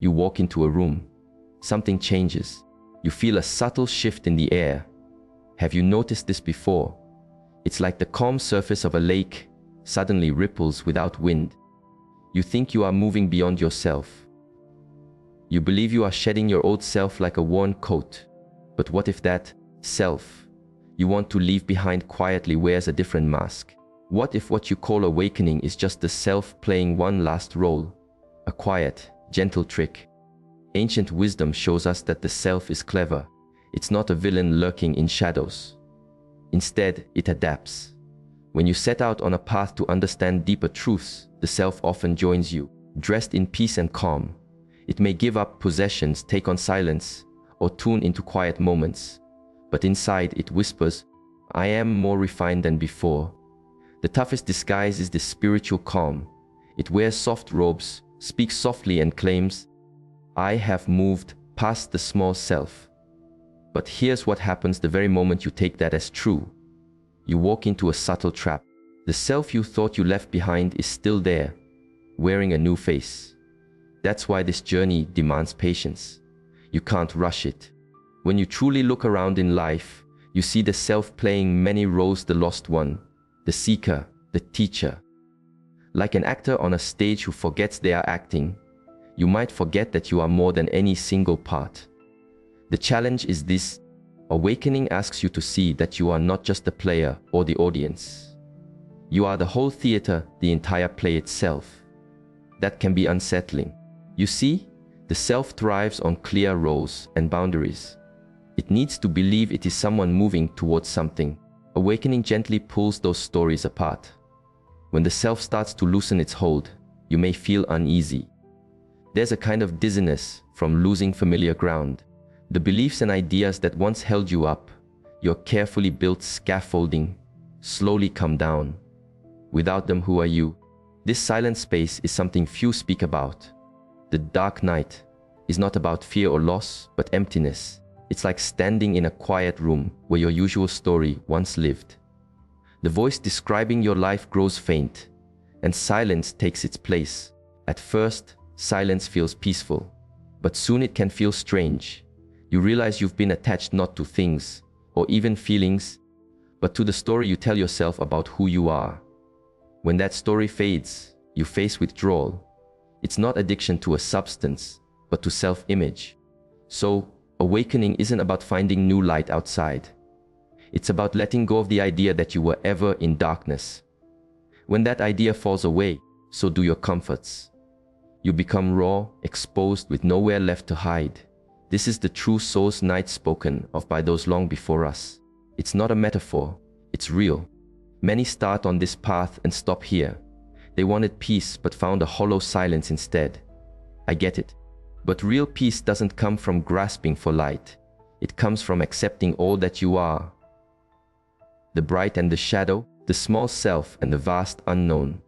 You walk into a room. Something changes. You feel a subtle shift in the air. Have you noticed this before? It's like the calm surface of a lake suddenly ripples without wind. You think you are moving beyond yourself. You believe you are shedding your old self like a worn coat. But what if that self you want to leave behind quietly wears a different mask? What if what you call awakening is just the self playing one last role? A quiet, gentle trick. Ancient wisdom shows us that the self is clever. It's not a villain lurking in shadows. Instead, it adapts. When you set out on a path to understand deeper truths, the self often joins you, dressed in peace and calm. It may give up possessions, take on silence, or tune into quiet moments. But inside it whispers, I am more refined than before. The toughest disguise is the spiritual calm. It wears soft robes, speaks softly and claims, I have moved past the small self. But here's what happens the very moment you take that as true. You walk into a subtle trap. The self you thought you left behind is still there, wearing a new face. That's why this journey demands patience. You can't rush it. When you truly look around in life, you see the self playing many roles: the lost one, the seeker, the teacher. Like an actor on a stage who forgets they are acting, you might forget that you are more than any single part. The challenge is this: awakening asks you to see that you are not just the player or the audience. You are the whole theater, the entire play itself. That can be unsettling. You see, the self thrives on clear roles and boundaries. It needs to believe it is someone moving towards something. Awakening gently pulls those stories apart. When the self starts to loosen its hold, you may feel uneasy. There's a kind of dizziness from losing familiar ground. The beliefs and ideas that once held you up, your carefully built scaffolding, slowly come down. Without them, who are you? This silent space is something few speak about. The dark night is not about fear or loss, but emptiness. It's like standing in a quiet room where your usual story once lived. The voice describing your life grows faint, and silence takes its place. At first, silence feels peaceful, but soon it can feel strange. You realize you've been attached not to things or even feelings, but to the story you tell yourself about who you are. When that story fades, you face withdrawal. It's not addiction to a substance, but to self-image. So, awakening isn't about finding new light outside. It's about letting go of the idea that you were ever in darkness. When that idea falls away, so do your comforts. You become raw, exposed, with nowhere left to hide. This is the true soul's night spoken of by those long before us. It's not a metaphor, it's real. Many start on this path and stop here. They wanted peace but found a hollow silence instead. I get it. But real peace doesn't come from grasping for light. It comes from accepting all that you are. The bright and the shadow, the small self and the vast unknown.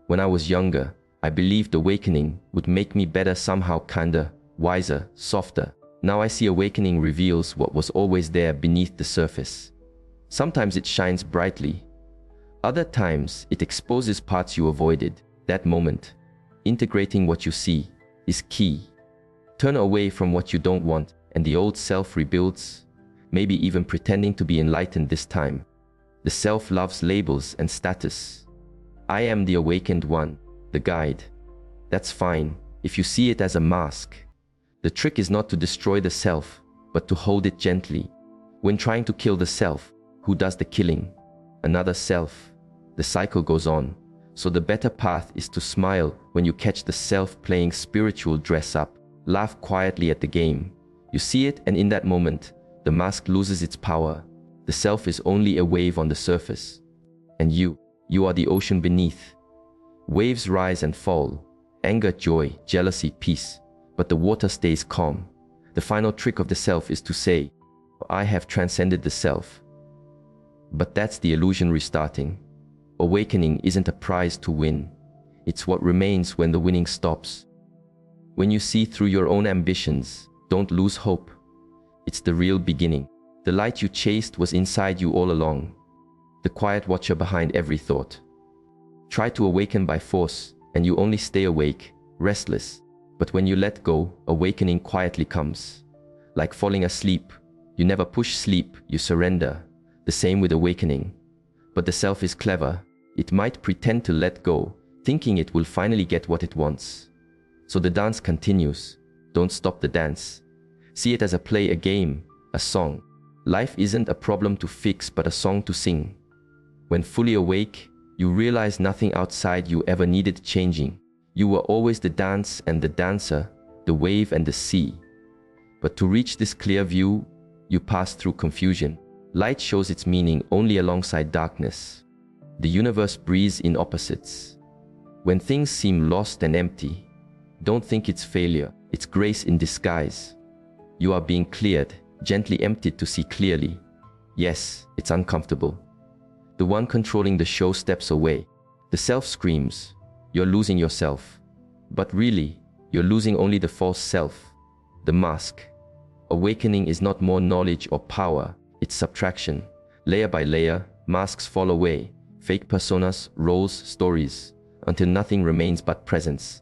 When I was younger, I believed awakening would make me better somehow, kinder, wiser, softer. Now I see awakening reveals what was always there beneath the surface. Sometimes it shines brightly. Other times it exposes parts you avoided. That moment, integrating what you see, is key. Turn away from what you don't want, and the old self rebuilds, maybe even pretending to be enlightened this time. The self loves labels and status. I am the awakened one, the guide. That's fine, if you see it as a mask. The trick is not to destroy the self, but to hold it gently. When trying to kill the self, who does the killing? Another self. The cycle goes on. So the better path is to smile when you catch the self playing spiritual dress up. Laugh quietly at the game. You see it, and in that moment, the mask loses its power. The self is only a wave on the surface. And you are the ocean beneath. Waves rise and fall. Anger, joy, jealousy, peace. But the water stays calm. The final trick of the self is to say, I have transcended the self. But that's the illusion restarting. Awakening isn't a prize to win. It's what remains when the winning stops. When you see through your own ambitions, don't lose hope. It's the real beginning. The light you chased was inside you all along. The quiet watcher behind every thought. Try to awaken by force, and you only stay awake, restless. But when you let go, awakening quietly comes. Like falling asleep, you never push sleep, you surrender. The same with awakening. But the self is clever. It might pretend to let go, thinking it will finally get what it wants. So the dance continues. Don't stop the dance. See it as a play, a game, a song. Life isn't a problem to fix, but a song to sing. When fully awake, you realize nothing outside you ever needed changing. You were always the dance and the dancer, the wave and the sea. But to reach this clear view, you pass through confusion. Light shows its meaning only alongside darkness. The universe breathes in opposites. When things seem lost and empty, don't think it's failure, it's grace in disguise. You are being cleared, gently emptied to see clearly. Yes, it's uncomfortable. The one controlling the show steps away. The self screams, you're losing yourself. But really, you're losing only the false self, the mask. Awakening is not more knowledge or power, it's subtraction. Layer by layer, masks fall away, fake personas, roles, stories, until nothing remains but presence.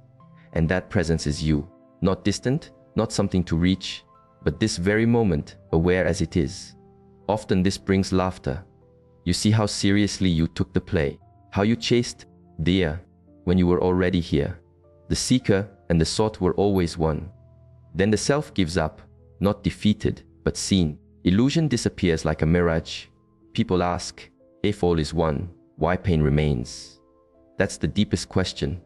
And that presence is you. Not distant, not something to reach, but this very moment, aware as it is. Often this brings laughter. You see how seriously you took the play, how you chased deer when you were already here. The seeker and the sought were always one. Then the self gives up, not defeated, but seen. Illusion disappears like a mirage. People ask, if all is one, why pain remains? That's the deepest question.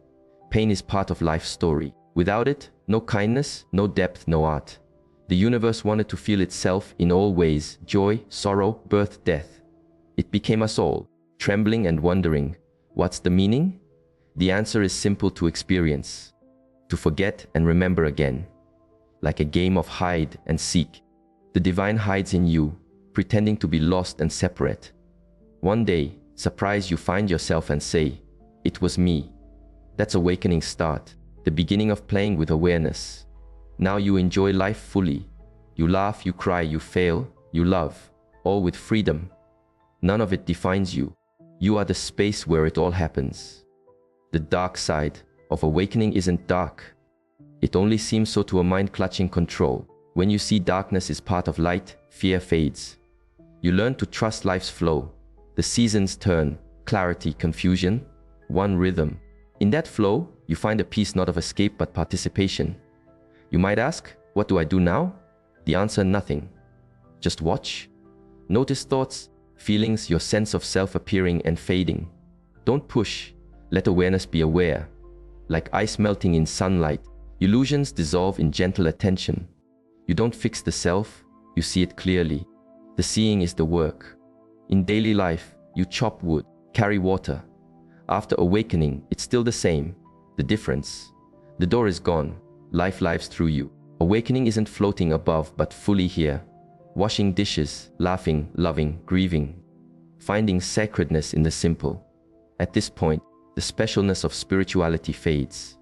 Pain is part of life's story. Without it, no kindness, no depth, no art. The universe wanted to feel itself in all ways, joy, sorrow, birth, death. It became us all, trembling and wondering, what's the meaning? The answer is simple to experience. To forget and remember again. Like a game of hide and seek. The divine hides in you, pretending to be lost and separate. One day, surprised, you find yourself and say, it was me. That's awakening start, the beginning of playing with awareness. Now you enjoy life fully. You laugh, you cry, you fail, you love, all with freedom. None of it defines you. You are the space where it all happens. The dark side of awakening isn't dark. It only seems so to a mind clutching control. When you see darkness is part of light, fear fades. You learn to trust life's flow. The seasons turn, clarity, confusion, one rhythm. In that flow, you find a peace not of escape but participation. You might ask, what do I do now? The answer, nothing. Just watch. Notice thoughts, feelings, your sense of self appearing and fading. Don't push. Let awareness be aware. Like ice melting in sunlight, illusions dissolve in gentle attention. You don't fix the self, you see it clearly. The seeing is the work. In daily life, you chop wood, carry water. After awakening, it's still the same. The difference, the door is gone. Life lives through you. Awakening isn't floating above, but fully here. Washing dishes, laughing, loving, grieving. Finding sacredness in the simple. At this point, the specialness of spirituality fades.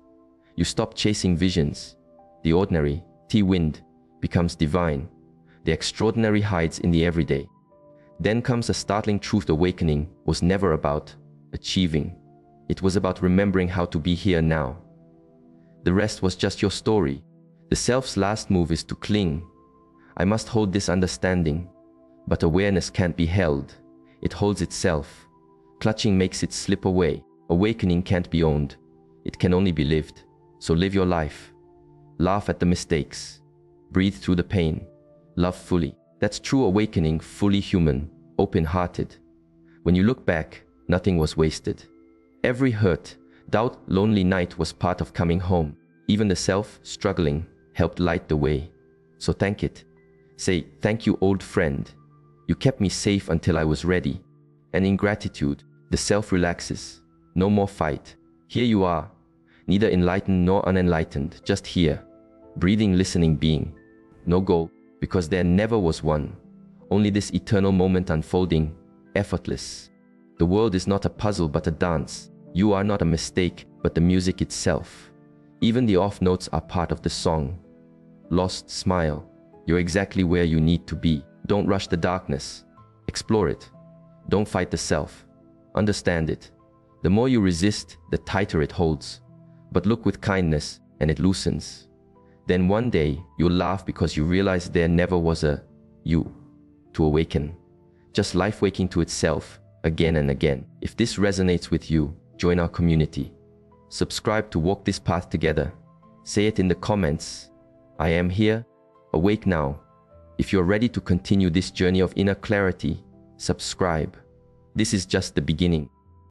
You stop chasing visions. The ordinary, wind, becomes divine. The extraordinary hides in the everyday. Then comes a startling truth. Awakening was never about achieving. It was about remembering how to be here now. The rest was just your story. The self's last move is to cling. I must hold this understanding. But awareness can't be held. It holds itself. Clutching makes it slip away. Awakening can't be owned. It can only be lived. So live your life. Laugh at the mistakes. Breathe through the pain. Love fully. That's true awakening, fully human, open-hearted. When you look back, nothing was wasted. Every hurt, doubt, lonely night was part of coming home. Even the self, struggling, helped light the way. So thank it. Say, thank you, old friend. You kept me safe until I was ready. And in gratitude, the self relaxes. No more fight. Here you are, neither enlightened nor unenlightened, just here. Breathing, listening, being. No goal, because there never was one. Only this eternal moment unfolding, effortless. The world is not a puzzle but a dance. You are not a mistake, but the music itself. Even the off notes are part of the song. Lost, smile. You're exactly where you need to be. Don't rush the darkness. Explore it. Don't fight the self. Understand it. The more you resist, the tighter it holds. But look with kindness, and it loosens. Then one day, you'll laugh because you realize there never was a you to awaken. Just life waking to itself again and again. If this resonates with you, join our community. Subscribe to walk this path together. Say it in the comments. I am here, awake now. If you're ready to continue this journey of inner clarity, subscribe. This is just the beginning.